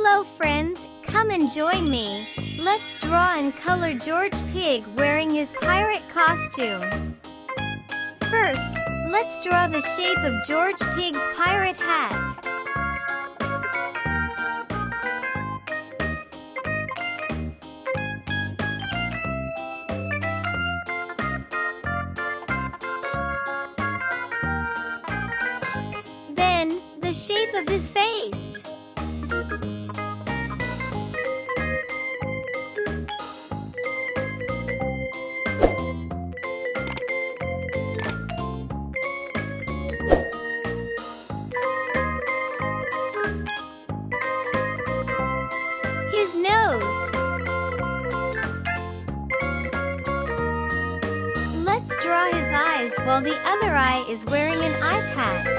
Hello friends, come and join me. Let's draw and color George Pig wearing his pirate costume. First, let's draw the shape of George Pig's pirate hat. Then, the shape of his face. His nose. Let's draw his eyes while the other eye is wearing an eye patch.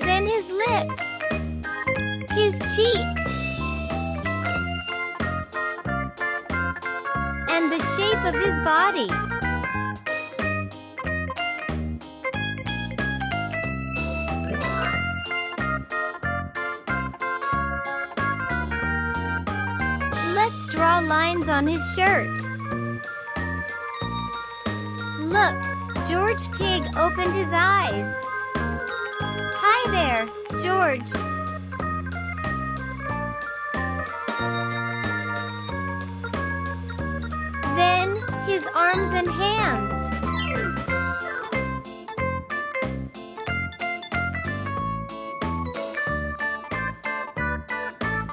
Then his lip. His cheek. And the shape of his body. Let's draw lines on his shirt. Look, George Pig opened his eyes. Hi there, George. Then, his arms and hands.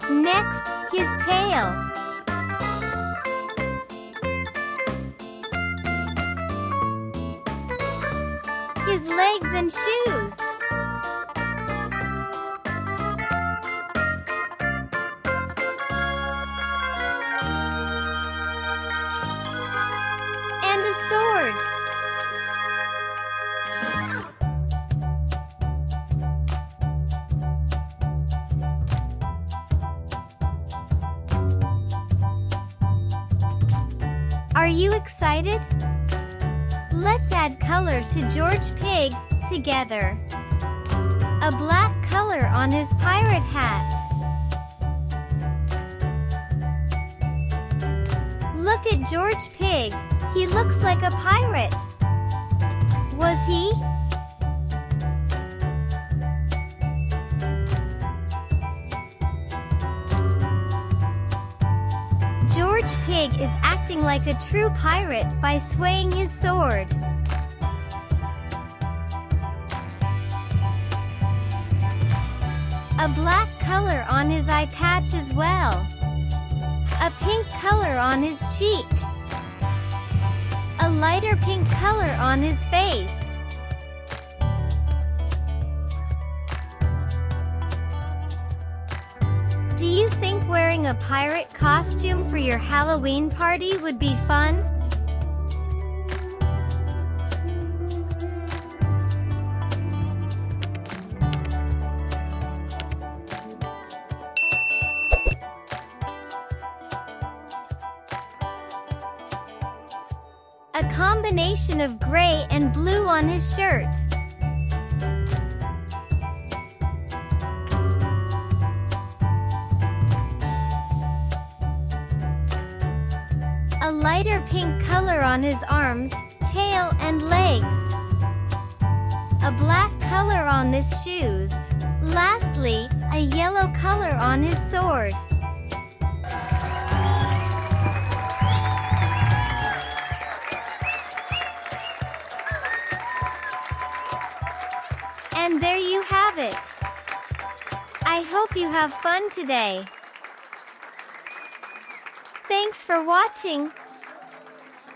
Next, his tail. His legs and shoes. And a sword. Are you excited? Let's add color to George Pig together. A black color on his pirate hat. Look at George Pig. He looks like a pirate. Was he? George Pig is acting like a true pirate by swaying his sword. A black color on his eye patch as well. A pink color on his cheek. A lighter pink color on his face. Do you think wearing a pirate costume for your Halloween party would be fun? A combination of gray and blue on his shirt. A lighter pink color on his arms, tail, and legs. A black color on his shoes. Lastly, a yellow color on his sword. And there you have it. I hope you have fun today. Thanks for watching.